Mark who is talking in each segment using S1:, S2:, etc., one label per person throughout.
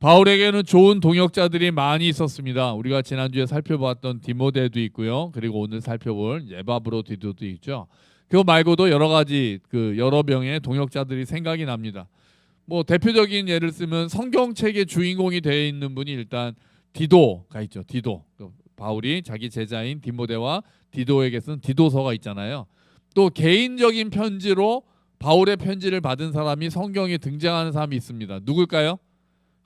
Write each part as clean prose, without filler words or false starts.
S1: 바울에게는 좋은 동역자들이 많이 있었습니다. 우리가 지난주에 살펴봤던 디모데도 있고요. 그리고 오늘 살펴볼 에바브로디도도 있죠. 그거 말고도 여러 가지 여러 명의 동역자들이 생각이 납니다. 뭐 대표적인 예를 쓰면 성경책의 주인공이 되어 있는 분이 일단 디도가 있죠. 디도. 바울이 자기 제자인 디모데와 디도에게 쓴 디도서가 있잖아요. 또 개인적인 편지로 바울의 편지를 받은 사람이 성경에 등장하는 사람이 있습니다. 누굴까요?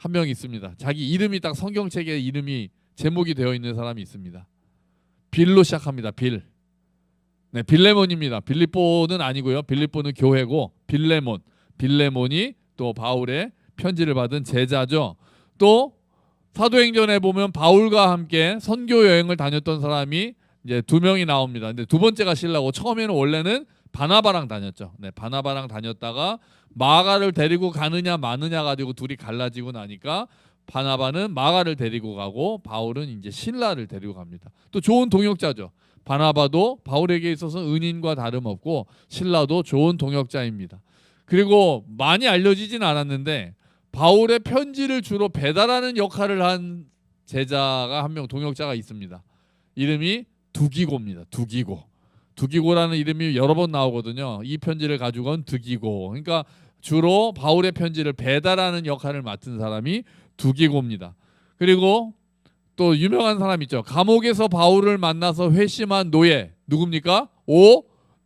S1: 한 명 있습니다. 자기 이름이 딱 성경책에 이름이 제목이 되어 있는 사람이 있습니다. 빌로 시작합니다. 빌. 네, 빌레몬입니다. 빌립보는 아니고요. 빌립보는 교회고 빌레몬. 빌레몬이 또 바울의 편지를 받은 제자죠. 또 사도행전에 보면 바울과 함께 선교 여행을 다녔던 사람이 이제 2명이 나옵니다. 근데 두 번째가 신라고 처음에는 원래는 바나바랑 다녔죠. 네, 바나바랑 다녔다가 마가를 데리고 가느냐 마느냐 가지고 둘이 갈라지고 나니까 바나바는 마가를 데리고 가고 바울은 이제 신라를 데리고 갑니다. 또 좋은 동역자죠. 바나바도 바울에게 있어서 은인과 다름없고 신라도 좋은 동역자입니다. 그리고 많이 알려지진 않았는데 바울의 편지를 주로 배달하는 역할을 한 제자가 한 명 동역자가 있습니다. 이름이 두기고입니다. 두기고. 두기고라는 이름이 여러 번 나오거든요. 이 편지를 가지고 온 두기고. 그러니까 주로 바울의 편지를 배달하는 역할을 맡은 사람이 두기고입니다. 그리고 또 유명한 사람 있죠. 감옥에서 바울을 만나서 회심한 노예. 누굽니까?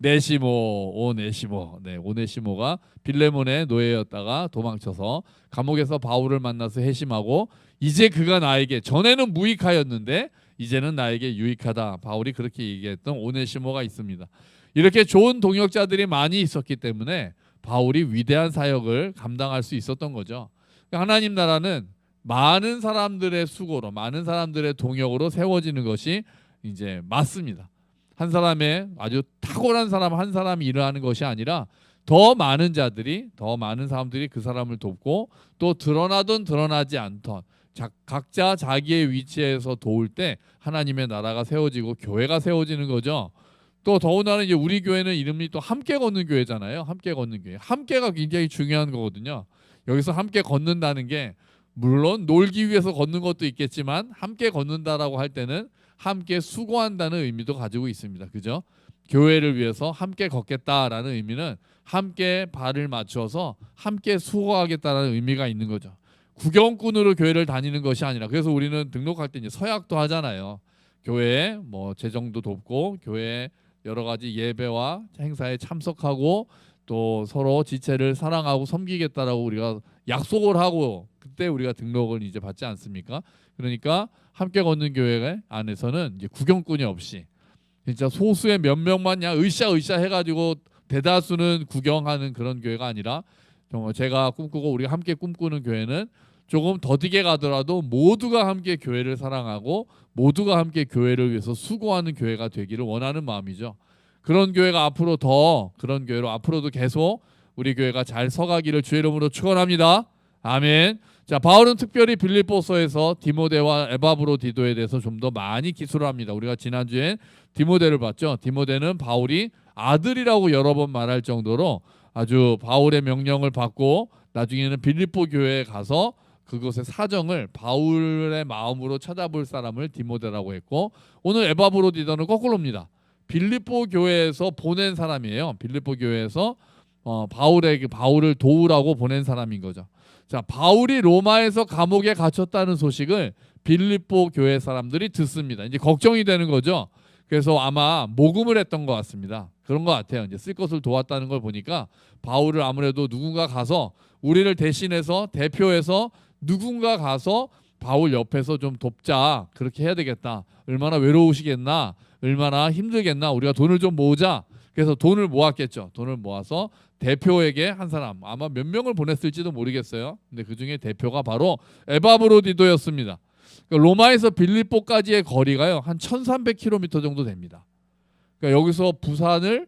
S1: 오네시모. 네, 오네시모가 빌레몬의 노예였다가 도망쳐서 감옥에서 바울을 만나서 회심하고 이제 그가 나에게 전에는 무익하였는데 이제는 나에게 유익하다. 바울이 그렇게 얘기했던 오네시모가 있습니다. 이렇게 좋은 동역자들이 많이 있었기 때문에 바울이 위대한 사역을 감당할 수 있었던 거죠. 하나님 나라는 많은 사람들의 수고로, 많은 사람들의 동역으로 세워지는 것이 이제 맞습니다. 한 사람의 아주 탁월한 사람 한 사람이 일을 하는 것이 아니라 더 많은 자들이, 더 많은 사람들이 그 사람을 돕고 또 드러나든 드러나지 않던 각자 자기의 위치에서 도울 때 하나님의 나라가 세워지고 교회가 세워지는 거죠. 또 더군다나 이제 우리 교회는 이름이 또 함께 걷는 교회잖아요. 함께 걷는 교회. 함께가 굉장히 중요한 거거든요. 여기서 함께 걷는다는 게 물론 놀기 위해서 걷는 것도 있겠지만 함께 걷는다라고 할 때는 함께 수고한다는 의미도 가지고 있습니다. 그죠? 교회를 위해서 함께 걷겠다라는 의미는 함께 발을 맞춰서 함께 수고하겠다라는 의미가 있는 거죠. 구경꾼으로 교회를 다니는 것이 아니라 그래서 우리는 등록할 때 이제 서약도 하잖아요. 교회에 뭐 재정도 돕고 교회 여러 가지 예배와 행사에 참석하고 또 서로 지체를 사랑하고 섬기겠다라고 우리가 약속을 하고 그때 우리가 등록을 이제 받지 않습니까? 그러니까 함께 걷는 교회 안에서는 이제 구경꾼이 없이 진짜 소수의 몇 명만 그냥 으쌰으쌰 해가지고 대다수는 구경하는 그런 교회가 아니라 정말 제가 꿈꾸고 우리가 함께 꿈꾸는 교회는 조금 더디게 가더라도 모두가 함께 교회를 사랑하고 모두가 함께 교회를 위해서 수고하는 교회가 되기를 원하는 마음이죠. 그런 교회가 앞으로 더 그런 교회로 앞으로도 계속 우리 교회가 잘 서가기를 주의 이름으로 축원합니다. 아멘. 자, 바울은 특별히 빌립보서에서 디모데와 에바브로디도에 대해서 좀 더 많이 기술을 합니다. 우리가 지난주에 디모데를 봤죠. 디모데는 바울이 아들이라고 여러 번 말할 정도로 아주 바울의 명령을 받고 나중에는 빌립보 교회에 가서 그것의 사정을 바울의 마음으로 찾아볼 사람을 디모데라고 했고 오늘 에바브로디도는 거꾸로입니다. 빌립보 교회에서 보낸 사람이에요. 빌립보 교회에서 바울을 도우라고 보낸 사람인 거죠. 자, 바울이 로마에서 감옥에 갇혔다는 소식을 빌립보 교회 사람들이 듣습니다. 이제 걱정이 되는 거죠. 그래서 아마 모금을 했던 것 같습니다. 그런 것 같아요. 이제 쓸 것을 도왔다는 걸 보니까 바울을 아무래도 누군가 가서 우리를 대신해서 대표해서 누군가 가서 바울 옆에서 좀 돕자. 그렇게 해야 되겠다. 얼마나 외로우시겠나. 얼마나 힘들겠나. 우리가 돈을 좀 모으자. 그래서 돈을 모았겠죠. 돈을 모아서 대표에게 한 사람 아마 몇 명을 보냈을지도 모르겠어요. 근데 그중에 대표가 바로 에바브로디도였습니다. 그러니까 로마에서 빌립보까지의 거리가요. 한 1300km 정도 됩니다. 그러니까 여기서 부산을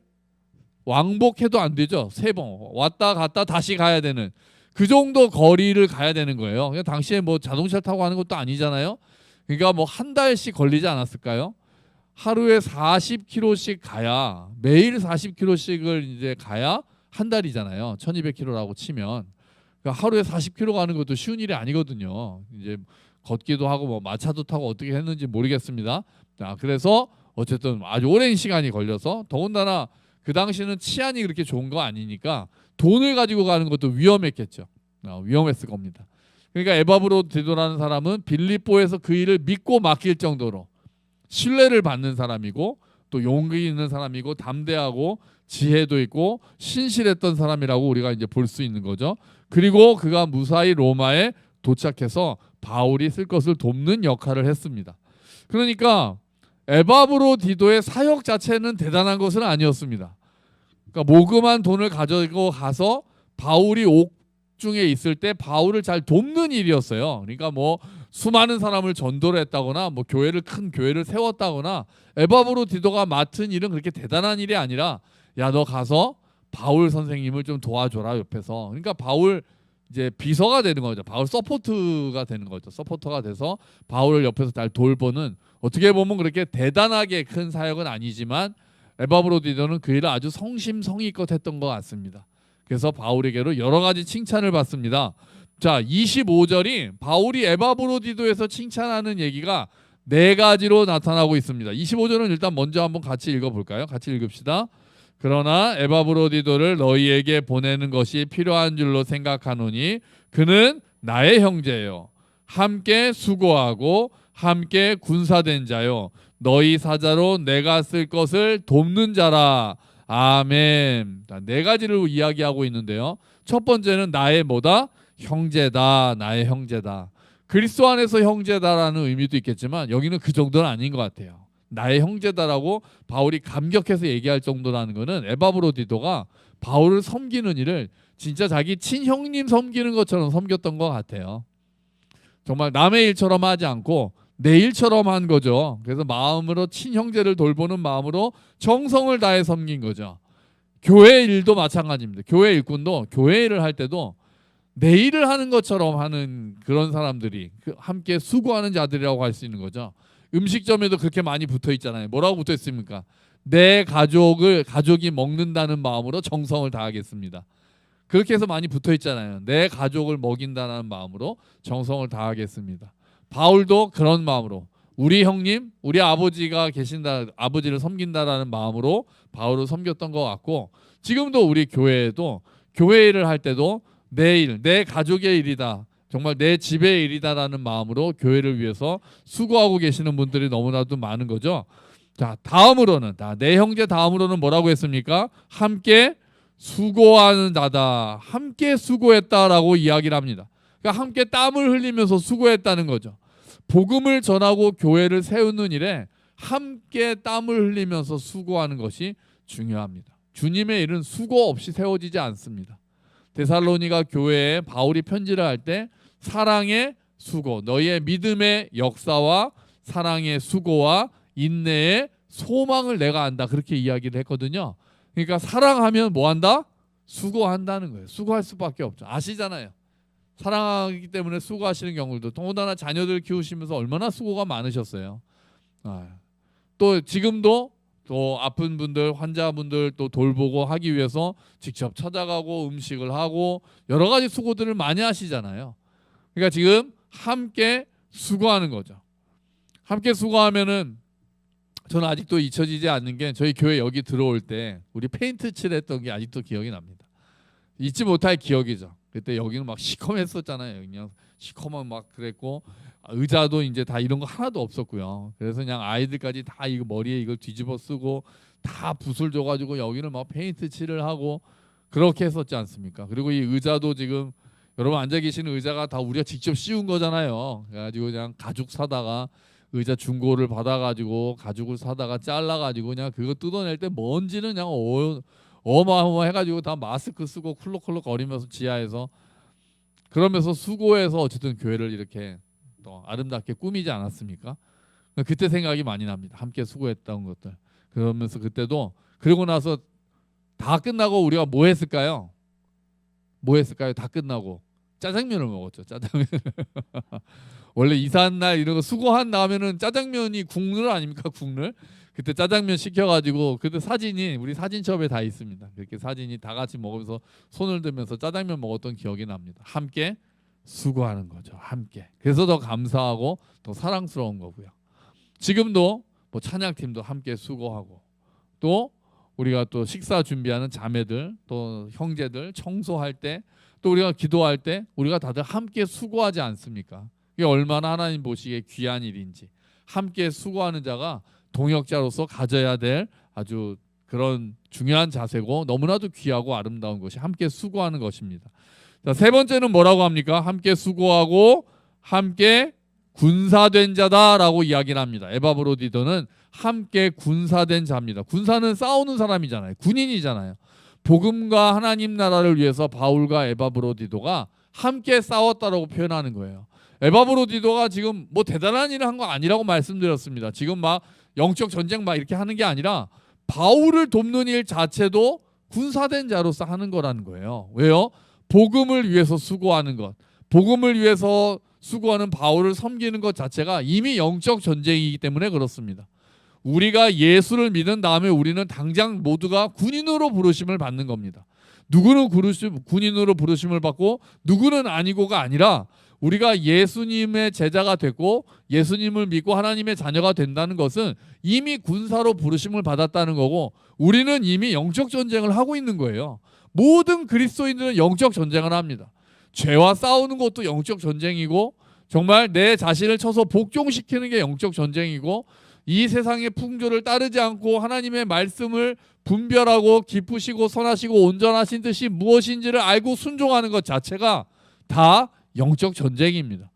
S1: 왕복해도 안 되죠. 3번 왔다 갔다 다시 가야 되는 그 정도 거리를 가야 되는 거예요. 그러니까 당시에 뭐 자동차 타고 가는 것도 아니잖아요. 그러니까 뭐 한 달씩 걸리지 않았을까요? 하루에 40km씩 가야 매일 40km씩을 이제 가야 한 달이잖아요. 1200km라고 치면 그러니까 하루에 40km 가는 것도 쉬운 일이 아니거든요. 이제 걷기도 하고 뭐 마차도 타고 어떻게 했는지 모르겠습니다. 자, 그래서 어쨌든 아주 오랜 시간이 걸려서 더군다나 그 당시는 치안이 그렇게 좋은 거 아니니까 돈을 가지고 가는 것도 위험했겠죠. 위험했을 겁니다. 그러니까 에바브로디도라는 사람은 빌립보에서 그 일을 믿고 맡길 정도로 신뢰를 받는 사람이고 또 용기 있는 사람이고 담대하고 지혜도 있고 신실했던 사람이라고 우리가 이제 볼 수 있는 거죠. 그리고 그가 무사히 로마에 도착해서 바울이 쓸 것을 돕는 역할을 했습니다. 그러니까 에바브로디도의 사역 자체는 대단한 것은 아니었습니다. 그러니까 모금한 돈을 가지고 가서 바울이 옥중에 있을 때 바울을 잘 돕는 일이었어요. 그러니까 뭐 수많은 사람을 전도를 했다거나 뭐 큰 교회를 세웠다거나 에바브로디도가 맡은 일은 그렇게 대단한 일이 아니라 야, 너 가서 바울 선생님을 좀 도와줘라 옆에서. 그러니까 바울 이제 비서가 되는 거죠. 바울 서포트가 되는 거죠. 서포터가 돼서 바울을 옆에서 잘 돌보는, 어떻게 보면 그렇게 대단하게 큰 사역은 아니지만 에바브로디도는 그 일을 아주 성심성의껏 했던 것 같습니다. 그래서 바울에게로 여러 가지 칭찬을 받습니다. 자, 25절이 바울이 에바브로디도에서 칭찬하는 얘기가 네 가지로 나타나고 있습니다. 25절은 일단 먼저 한번 같이 읽어볼까요? 같이 읽읍시다. 그러나 에바브로디도를 너희에게 보내는 것이 필요한 줄로 생각하노니 그는 나의 형제요, 함께 수고하고 함께 군사된 자요, 너희 사자로 내가 쓸 것을 돕는 자라. 아멘. 네 가지를 이야기하고 있는데요. 첫 번째는 나의 뭐다? 형제다. 나의 형제다. 그리스도 안에서 형제다라는 의미도 있겠지만 여기는 그 정도는 아닌 것 같아요. 나의 형제다라고 바울이 감격해서 얘기할 정도라는 것은 에바브로디도가 바울을 섬기는 일을 진짜 자기 친형님 섬기는 것처럼 섬겼던 것 같아요. 정말 남의 일처럼 하지 않고 내 일처럼 한 거죠. 그래서 마음으로 친형제를 돌보는 마음으로 정성을 다해 섬긴 거죠. 교회 일도 마찬가지입니다. 교회 일꾼도 교회 일을 할 때도 내 일을 하는 것처럼 하는 그런 사람들이 함께 수고하는 자들이라고 할 수 있는 거죠. 음식점에도 그렇게 많이 붙어 있잖아요. 뭐라고 붙어 있습니까? 내 가족이 먹는다는 마음으로 정성을 다하겠습니다. 그렇게 해서 많이 붙어 있잖아요. 내 가족을 먹인다는 마음으로 정성을 다하겠습니다. 바울도 그런 마음으로 우리 형님, 우리 아버지가 계신다, 아버지를 섬긴다라는 마음으로 바울을 섬겼던 것 같고, 지금도 우리 교회에도 교회 일을 할 때도 내 일, 내 가족의 일이다, 정말 내 집의 일이다라는 마음으로 교회를 위해서 수고하고 계시는 분들이 너무나도 많은 거죠. 자, 다음으로는 내 형제 다음으로는 뭐라고 했습니까? 함께 수고하는 자다. 함께 수고했다라고 이야기를 합니다. 그러니까 함께 땀을 흘리면서 수고했다는 거죠. 복음을 전하고 교회를 세우는 일에 함께 땀을 흘리면서 수고하는 것이 중요합니다. 주님의 일은 수고 없이 세워지지 않습니다. 데살로니가 교회에 바울이 편지를 할 때 사랑의 수고, 너희의 믿음의 역사와 사랑의 수고와 인내의 소망을 내가 안다, 그렇게 이야기를 했거든요. 그러니까 사랑하면 뭐 한다? 수고한다는 거예요. 수고할 수밖에 없죠. 아시잖아요. 사랑하기 때문에 수고하시는 경우도, 더군다나 자녀들 키우시면서 얼마나 수고가 많으셨어요. 또 지금도 또 아픈 분들, 환자분들 또 돌보고 하기 위해서 직접 찾아가고 음식을 하고 여러 가지 수고들을 많이 하시잖아요. 그러니까 지금 함께 수고하는 거죠. 함께 수고하면은 저는 아직도 잊혀지지 않는 게, 저희 교회 여기 들어올 때 우리 페인트 칠했던 게 아직도 기억이 납니다. 잊지 못할 기억이죠. 그때 여기는 막 시커맸었잖아요. 그냥 시커먼 막 그랬고, 의자도 이제 다 이런 거 하나도 없었고요. 그래서 그냥 아이들까지 다 이거 머리에 이걸 뒤집어 쓰고 다 붓을 줘가지고 여기는 막 페인트 칠을 하고 그렇게 했었지 않습니까? 그리고 이 의자도 지금 여러분 앉아 계시는 의자가 다 우리가 직접 씌운 거잖아요. 그래가지고 그냥 가죽 사다가 의자 중고를 받아가지고 가죽을 사다가 잘라가지고 그냥 그거 뜯어낼 때 먼지는 그냥 어마어마해가지고 다 마스크 쓰고 쿨럭쿨럭 거리면서 지하에서, 그러면서 수고해서 어쨌든 교회를 이렇게 또 아름답게 꾸미지 않았습니까? 그때 생각이 많이 납니다. 함께 수고했던 것들. 그러면서 그때도, 그러고 나서 다 끝나고 우리가 뭐 했을까요? 다 끝나고 짜장면을 먹었죠. 짜장면. 원래 이사한 날 이런 거 수고한 다음에는 짜장면이 국룰 아닙니까? 국룰. 그때 짜장면 시켜가지고 그때 사진이 우리 사진첩에 다 있습니다. 그렇게 사진이 다 같이 먹으면서 손을 들면서 짜장면 먹었던 기억이 납니다. 함께 수고하는 거죠. 함께. 그래서 더 감사하고 더 사랑스러운 거고요. 지금도 뭐 찬양팀도 함께 수고하고 또 우리가 또 식사 준비하는 자매들 또 형제들 청소할 때 또 우리가 기도할 때 우리가 다들 함께 수고하지 않습니까? 이게 얼마나 하나님 보시기에 귀한 일인지 함께 수고하는 자가 동역자로서 가져야 될 아주 그런 중요한 자세고 너무나도 귀하고 아름다운 것이 함께 수고하는 것입니다. 자, 세 번째는 뭐라고 합니까? 함께 수고하고 함께 군사된 자다라고 이야기를 합니다. 에바브로디도는 함께 군사된 자입니다. 군사는 싸우는 사람이잖아요. 군인이잖아요. 복음과 하나님 나라를 위해서 바울과 에바브로디도가 함께 싸웠다라고 표현하는 거예요. 에바브로디도가 지금 뭐 대단한 일을 한 거 아니라고 말씀드렸습니다. 지금 막 영적 전쟁 막 이렇게 하는 게 아니라 바울을 돕는 일 자체도 군사된 자로서 하는 거라는 거예요. 왜요? 복음을 위해서 수고하는 것, 복음을 위해서 수고하는 바울을 섬기는 것 자체가 이미 영적 전쟁이기 때문에 그렇습니다. 우리가 예수를 믿은 다음에 우리는 당장 모두가 군인으로 부르심을 받는 겁니다. 누구는 군인으로 부르심을 받고 누구는 아니고가 아니라 우리가 예수님의 제자가 됐고 예수님을 믿고 하나님의 자녀가 된다는 것은 이미 군사로 부르심을 받았다는 거고 우리는 이미 영적 전쟁을 하고 있는 거예요. 모든 그리스도인들은 영적 전쟁을 합니다. 죄와 싸우는 것도 영적 전쟁이고 정말 내 자신을 쳐서 복종시키는 게 영적 전쟁이고 이 세상의 풍조를 따르지 않고 하나님의 말씀을 분별하고 기쁘시고 선하시고 온전하신 뜻이 무엇인지를 알고 순종하는 것 자체가 다 영적 전쟁입니다.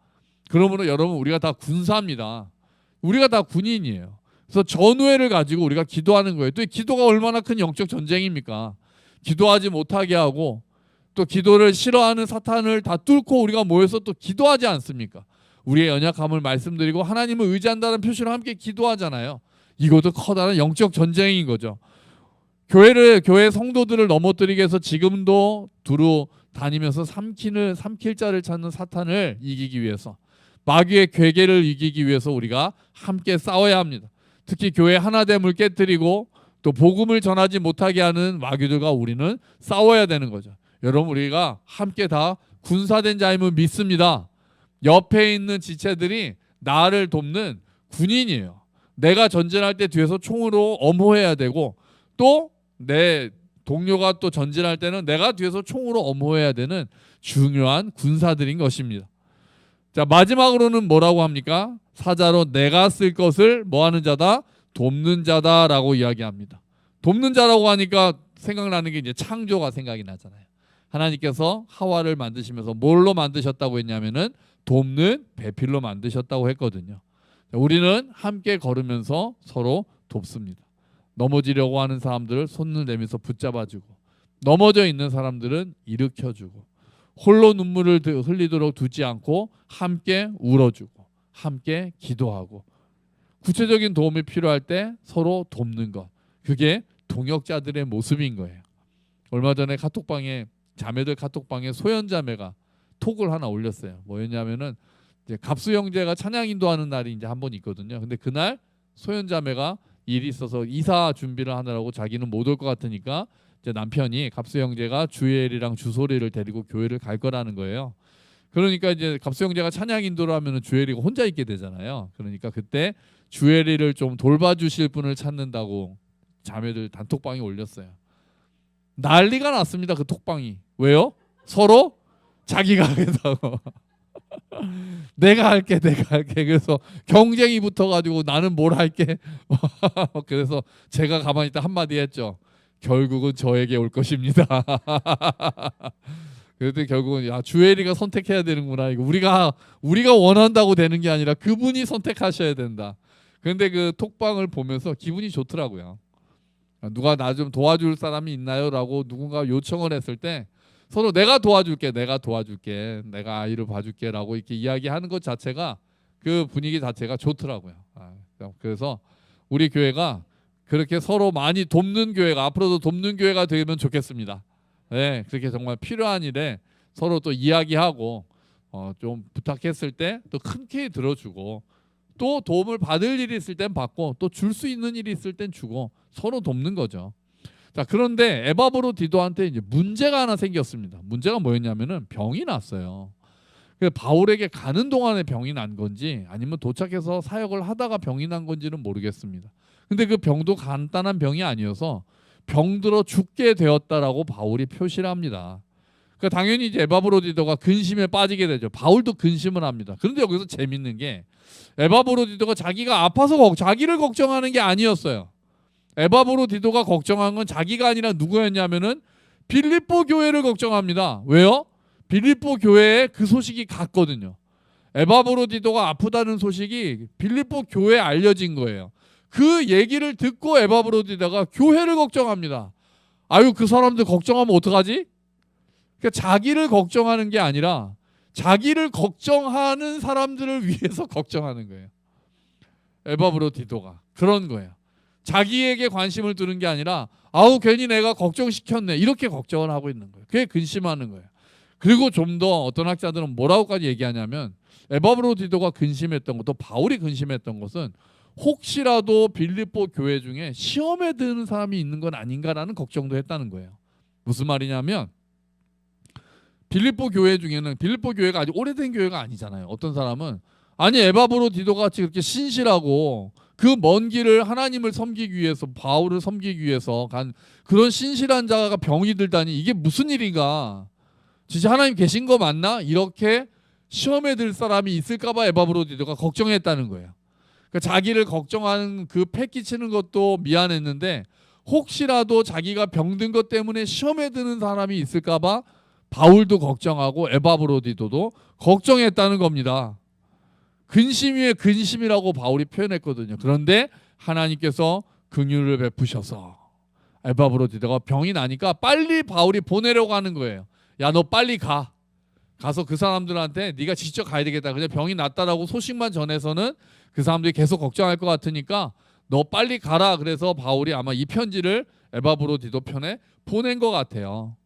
S1: 그러므로 여러분 우리가 다 군사입니다. 우리가 다 군인이에요. 그래서 전우회를 가지고 우리가 기도하는 거예요. 또 기도가 얼마나 큰 영적 전쟁입니까? 기도하지 못하게 하고 또 기도를 싫어하는 사탄을 다 뚫고 우리가 모여서 또 기도하지 않습니까? 우리의 연약함을 말씀드리고 하나님을 의지한다는 표시로 함께 기도하잖아요. 이것도 커다란 영적 전쟁인 거죠. 교회 성도들을 넘어뜨리기 위해서 지금도 두루 다니면서 삼킬 자를 찾는 사탄을 이기기 위해서 마귀의 괴계를 이기기 위해서 우리가 함께 싸워야 합니다. 특히 교회 하나됨을 깨뜨리고 또 복음을 전하지 못하게 하는 마귀들과 우리는 싸워야 되는 거죠. 여러분 우리가 함께 다 군사된 자임을 믿습니다. 옆에 있는 지체들이 나를 돕는 군인이에요. 내가 전진할 때 뒤에서 총으로 엄호해야 되고 또 내 동료가 또 전진할 때는 내가 뒤에서 총으로 엄호해야 되는 중요한 군사들인 것입니다. 자, 마지막으로는 뭐라고 합니까? 사자로 내가 쓸 것을 뭐 하는 자다? 돕는 자다라고 이야기합니다. 돕는 자라고 하니까 생각나는 게 이제 창조가 생각이 나잖아요. 하나님께서 하와를 만드시면서 뭘로 만드셨다고 했냐면은 돕는 배필로 만드셨다고 했거든요. 우리는 함께 걸으면서 서로 돕습니다. 넘어지려고 하는 사람들을 손을 내밀어서 붙잡아주고 넘어져 있는 사람들은 일으켜주고 홀로 눈물을 흘리도록 두지 않고 함께 울어주고 함께 기도하고 구체적인 도움이 필요할 때 서로 돕는 것, 그게 동역자들의 모습인 거예요. 얼마 전에 카톡방에 자매들 카톡방에 소연자매가 톡을 하나 올렸어요. 뭐였냐면은 이제 갑수 형제가 찬양 인도하는 날이 이제 한 번 있거든요. 근데 그날 소연자매가 일이 있어서 이사 준비를 하느라고 자기는 못 올 것 같으니까 이제 남편이 갑수 형제가 주엘이랑 주소리를 데리고 교회를 갈 거라는 거예요. 그러니까 이제 갑수 형제가 찬양 인도를 하면은 주엘이가 혼자 있게 되잖아요. 그러니까 그때 주엘이를 좀 돌봐주실 분을 찾는다고 자매들 단톡방에 올렸어요. 난리가 났습니다. 그 톡방이. 왜요? 서로 자기가 하겠다고. 내가 할게. 그래서 경쟁이 붙어가지고 나는 뭘 할게. 그래서 제가 가만히 있다 한마디 했죠. 결국은 저에게 올 것입니다. 그랬더니 결국은 야 주엘이가 선택해야 되는구나. 이거 우리가 원한다고 되는 게 아니라 그분이 선택하셔야 된다. 그런데 그 톡방을 보면서 기분이 좋더라고요. 누가 나 좀 도와줄 사람이 있나요?라고 누군가 요청을 했을 때 서로 내가 도와줄게, 내가 아이를 봐줄게라고 이렇게 이야기하는 것 자체가 그 분위기 자체가 좋더라고요. 그래서 우리 교회가 그렇게 서로 많이 돕는 교회가 앞으로도 돕는 교회가 되면 좋겠습니다. 네, 그렇게 정말 필요한 일에 서로 또 이야기하고 좀 부탁했을 때 또 흔쾌히 들어주고 또 도움을 받을 일이 있을 땐 받고 또 줄 수 있는 일이 있을 땐 주고 서로 돕는 거죠. 자, 그런데 에바브로디도한테 이제 문제가 하나 생겼습니다. 문제가 뭐였냐면은 병이 났어요. 바울에게 가는 동안에 병이 난 건지 아니면 도착해서 사역을 하다가 병이 난 건지는 모르겠습니다. 근데 그 병도 간단한 병이 아니어서 병들어 죽게 되었다라고 바울이 표시를 합니다. 그러니까 당연히 이제 에바브로디도가 근심에 빠지게 되죠. 바울도 근심을 합니다. 그런데 여기서 재밌는 게 에바브로디도가 자기가 아파서 자기를 걱정하는 게 아니었어요. 에바브로디도가 걱정한 건 자기가 아니라 누구였냐면은 빌립보 교회를 걱정합니다. 왜요? 빌립보 교회에 그 소식이 갔거든요. 에바브로디도가 아프다는 소식이 빌립보 교회에 알려진 거예요. 그 얘기를 듣고 에바브로디도가 교회를 걱정합니다. 아유, 그 사람들 걱정하면 어떡하지? 그러니까 자기를 걱정하는 게 아니라 자기를 걱정하는 사람들을 위해서 걱정하는 거예요. 에바브로디도가 그런 거예요. 자기에게 관심을 두는 게 아니라 아우 괜히 내가 걱정시켰네 이렇게 걱정을 하고 있는 거예요. 그게 근심하는 거예요. 그리고 좀 더 어떤 학자들은 뭐라고까지 얘기하냐면 에바브로디도가 근심했던 것도 바울이 근심했던 것은 혹시라도 빌립보 교회 중에 시험에 드는 사람이 있는 건 아닌가라는 걱정도 했다는 거예요. 무슨 말이냐면 빌립보 교회 중에는 빌립보 교회가 아주 오래된 교회가 아니잖아요. 어떤 사람은 아니 에바브로디도 같이 그렇게 신실하고 그 먼 길을 하나님을 섬기기 위해서 바울을 섬기기 위해서 간 그런 신실한 자가 병이 들다니 이게 무슨 일인가? 진짜 하나님 계신 거 맞나? 이렇게 시험에 들 사람이 있을까 봐 에바브로디도가 걱정했다는 거예요. 그러니까 자기를 걱정하는 그 패기치는 것도 미안했는데 혹시라도 자기가 병든 것 때문에 시험에 드는 사람이 있을까 봐 바울도 걱정하고 에바브로디도도 걱정했다는 겁니다. 근심 위에 근심이라고 바울이 표현했거든요. 그런데 하나님께서 긍휼을 베푸셔서 에바브로디도가 병이 나니까 빨리 바울이 보내려고 하는 거예요. 야, 너 빨리 가서 그 사람들한테 네가 직접 가야 되겠다. 그냥 병이 났다라고 소식만 전해서는 그 사람들이 계속 걱정할 것 같으니까 너 빨리 가라. 그래서 바울이 아마 이 편지를 에바브로디도 편에 보낸 것 같아요.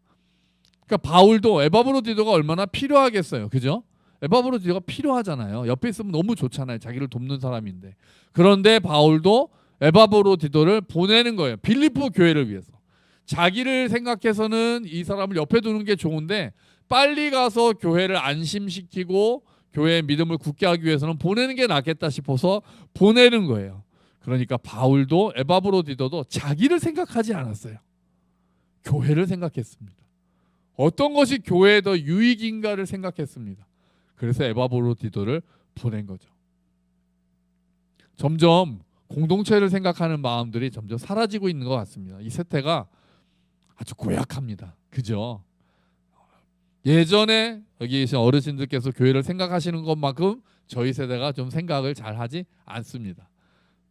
S1: 그러니까 바울도 에바브로디도가 얼마나 필요하겠어요. 그죠? 에바브로디도가 필요하잖아요. 옆에 있으면 너무 좋잖아요. 자기를 돕는 사람인데. 그런데 바울도 에바브로디도를 보내는 거예요. 빌립보 교회를 위해서. 자기를 생각해서는 이 사람을 옆에 두는 게 좋은데 빨리 가서 교회를 안심시키고 교회의 믿음을 굳게 하기 위해서는 보내는 게 낫겠다 싶어서 보내는 거예요. 그러니까 바울도 에바브로디도도 자기를 생각하지 않았어요. 교회를 생각했습니다. 어떤 것이 교회에 더 유익인가를 생각했습니다. 그래서 에바브로디도를 보낸 거죠. 점점 공동체를 생각하는 마음들이 점점 사라지고 있는 것 같습니다. 이 세태가 아주 고약합니다. 그죠? 예전에 여기 계신 어르신들께서 교회를 생각하시는 것만큼 저희 세대가 좀 생각을 잘 하지 않습니다.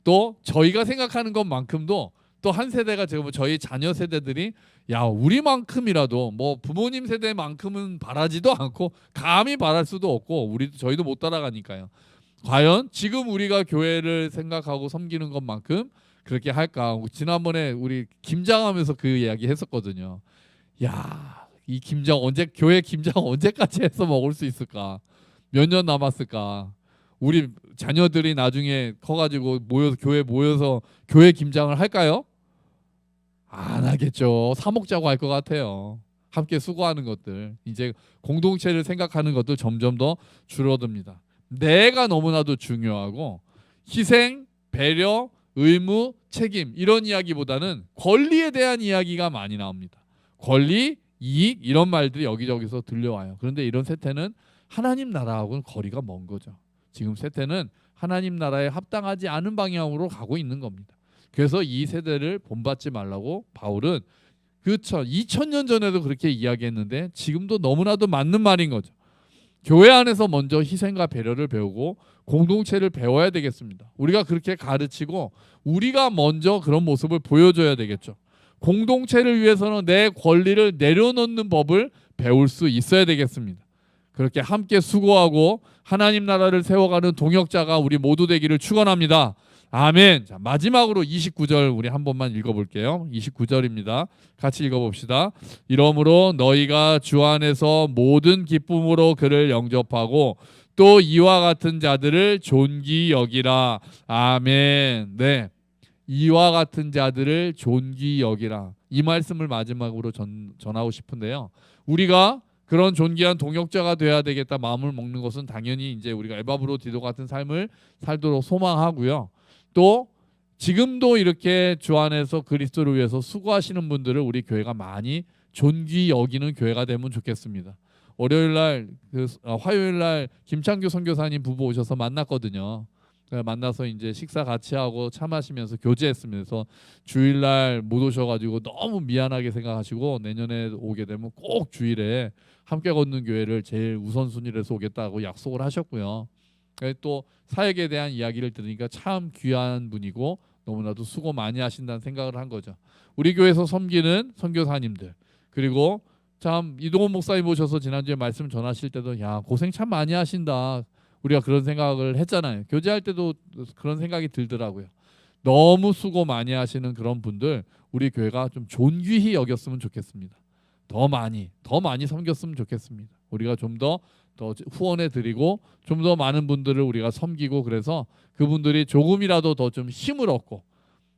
S1: 또 저희가 생각하는 것만큼도 또 한 세대가 지금 저희 자녀 세대들이 야 우리만큼이라도 뭐 부모님 세대만큼은 바라지도 않고 감히 바랄 수도 없고 저희도 못 따라가니까요. 과연 지금 우리가 교회를 생각하고 섬기는 것만큼 그렇게 할까? 지난번에 우리 김장하면서 그 이야기 했었거든요. 야, 이 김장 교회 김장 언제까지 해서 먹을 수 있을까? 몇 년 남았을까? 우리 자녀들이 나중에 커가지고 교회 모여서 교회 김장을 할까요? 안 하겠죠. 사 먹자고 할 것 같아요. 함께 수고하는 것들. 이제 공동체를 생각하는 것도 점점 더 줄어듭니다. 내가 너무나도 중요하고 희생, 배려, 의무, 책임 이런 이야기보다는 권리에 대한 이야기가 많이 나옵니다. 권리, 이익 이런 말들이 여기저기서 들려와요. 그런데 이런 세태는 하나님 나라하고는 거리가 먼 거죠. 지금 세태는 하나님 나라에 합당하지 않은 방향으로 가고 있는 겁니다. 그래서 이 세대를 본받지 말라고 바울은 2000년 전에도 그렇게 이야기했는데 지금도 너무나도 맞는 말인 거죠. 교회 안에서 먼저 희생과 배려를 배우고 공동체를 배워야 되겠습니다. 우리가 그렇게 가르치고 우리가 먼저 그런 모습을 보여줘야 되겠죠. 공동체를 위해서는 내 권리를 내려놓는 법을 배울 수 있어야 되겠습니다. 그렇게 함께 수고하고 하나님 나라를 세워가는 동역자가 우리 모두 되기를 축원합니다. 아멘. 자, 마지막으로 29절 우리 한 번만 읽어볼게요. 29절입니다. 같이 읽어봅시다. 이러므로 너희가 주 안에서 모든 기쁨으로 그를 영접하고 또 이와 같은 자들을 존귀 여기라. 아멘. 네, 이와 같은 자들을 존귀 여기라. 이 말씀을 마지막으로 전하고 싶은데요. 우리가 그런 존귀한 동역자가 되어야 되겠다 마음을 먹는 것은 당연히 이제 우리가 에바브로디도 같은 삶을 살도록 소망하고요. 또 지금도 이렇게 주 안에서 그리스도를 위해서 수고하시는 분들을 우리 교회가 많이 존귀 여기는 교회가 되면 좋겠습니다. 월요일 날 화요일 날 김창규 선교사님 부부 오셔서 만났거든요. 만나서 이제 식사 같이 하고 차 마시면서 교제했습니다. 그래서 주일날 못 오셔가지고 너무 미안하게 생각하시고 내년에 오게 되면 꼭 주일에 함께 걷는 교회를 제일 우선순위로 해서 오겠다고 약속을 하셨고요. 또 사역에 대한 이야기를 들으니까 참 귀한 분이고 너무나도 수고 많이 하신다는 생각을 한 거죠. 우리 교회에서 섬기는 선교사님들, 그리고 참 이동원 목사님 오셔서 지난주에 말씀 전하실 때도 야 고생 참 많이 하신다, 우리가 그런 생각을 했잖아요. 교제할 때도 그런 생각이 들더라고요. 너무 수고 많이 하시는 그런 분들 우리 교회가 좀 존귀히 여겼으면 좋겠습니다. 더 많이 섬겼으면 좋겠습니다. 우리가 좀 더 후원해 드리고 좀 더 많은 분들을 우리가 섬기고, 그래서 그분들이 조금이라도 더 좀 힘을 얻고,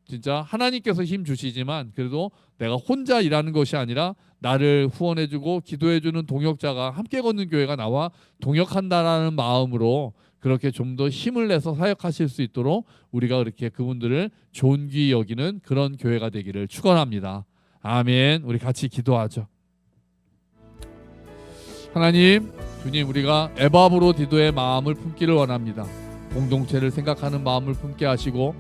S1: 진짜 하나님께서 힘 주시지만 그래도 내가 혼자 일하는 것이 아니라 나를 후원해주고 기도해주는 동역자가 함께 걷는 교회가 나와 동역한다라는 마음으로 그렇게 좀 더 힘을 내서 사역하실 수 있도록 우리가 그렇게 그분들을 존귀 여기는 그런 교회가 되기를 축원합니다. 아멘. 우리 같이 기도하죠. 하나님, 주님, 우리가 에바브로디도의 마음을 품기를 원합니다. 공동체를 생각하는 마음을 품게 하시고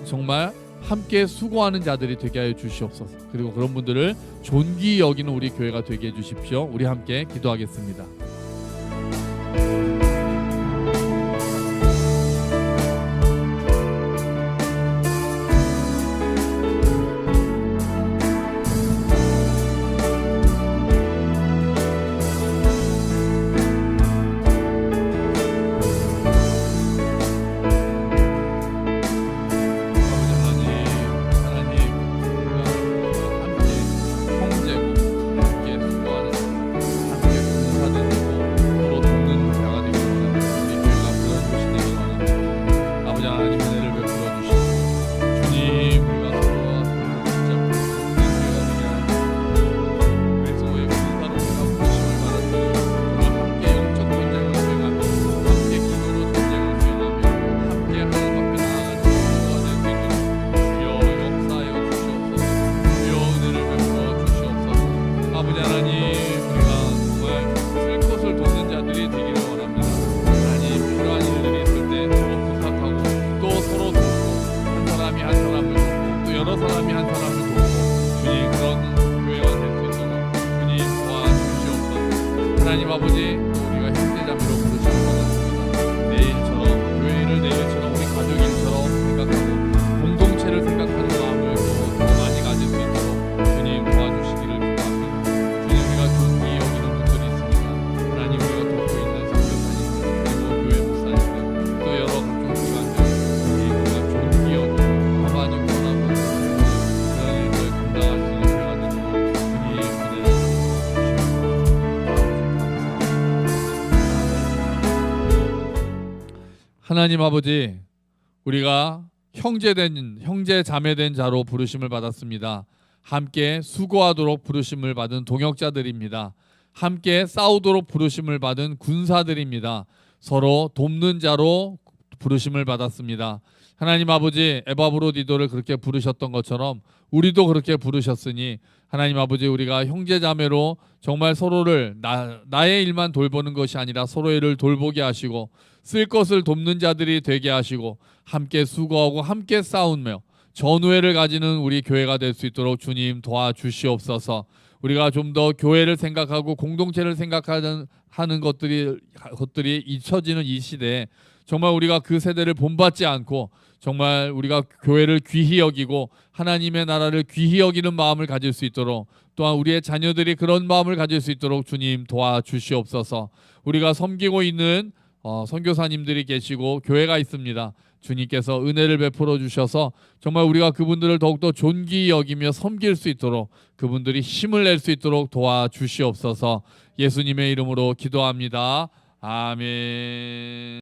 S1: 정말 함께 수고하는 자들이 되게 하여 주시옵소서. 그리고 그런 분들을 존귀 여기는 우리 교회가 되게 해 주십시오. 우리 함께 기도하겠습니다. 하나님 아버지, 우리가 형제자매로 부르심을 받았습니다. 내일처럼, 교회를 내일처럼, 우리 가족 일처럼 생각하고 공동체를 생각하는 마음을 더 많이 가질 수 있도록 주님 도와주시기를 기도합니다. 주님, 우리가 존귀 여기는 분들이 있습니다. 하나님, 우리가 돕고 있는 선교사님들, 그리고 교회 목사님들, 또 여러 각종 기관들, 우리가 존귀 여기고 가만히 원하고 그런 일을 감당할 수 있는 교회가 되도록 주님 은혜를 하나님 아버지, 우리가 형제 자매된 자로 부르심을 받았습니다. 함께 수고하도록 부르심을 받은 동역자들입니다. 함께 싸우도록 부르심을 받은 군사들입니다. 서로 돕는 자로 부르심을 받았습니다. 하나님 아버지, 에바브로디도를 그렇게 부르셨던 것처럼 우리도 그렇게 부르셨으니 하나님 아버지, 우리가 형제자매로 정말 서로를 나의 일만 돌보는 것이 아니라 서로의 일을 돌보게 하시고 쓸 것을 돕는 자들이 되게 하시고 함께 수고하고 함께 싸우며 전우회를 가지는 우리 교회가 될 수 있도록 주님 도와주시옵소서. 우리가 좀 더 교회를 생각하고 공동체를 생각하는 것들이 잊혀지는 이 시대에 정말 우리가 그 세대를 본받지 않고 정말 우리가 교회를 귀히 여기고 하나님의 나라를 귀히 여기는 마음을 가질 수 있도록, 또한 우리의 자녀들이 그런 마음을 가질 수 있도록 주님 도와주시옵소서. 우리가 섬기고 있는 선교사님들이 계시고 교회가 있습니다. 주님께서 은혜를 베풀어 주셔서 정말 우리가 그분들을 더욱더 존귀히 여기며 섬길 수 있도록, 그분들이 힘을 낼 수 있도록 도와주시옵소서. 예수님의 이름으로 기도합니다. 아멘.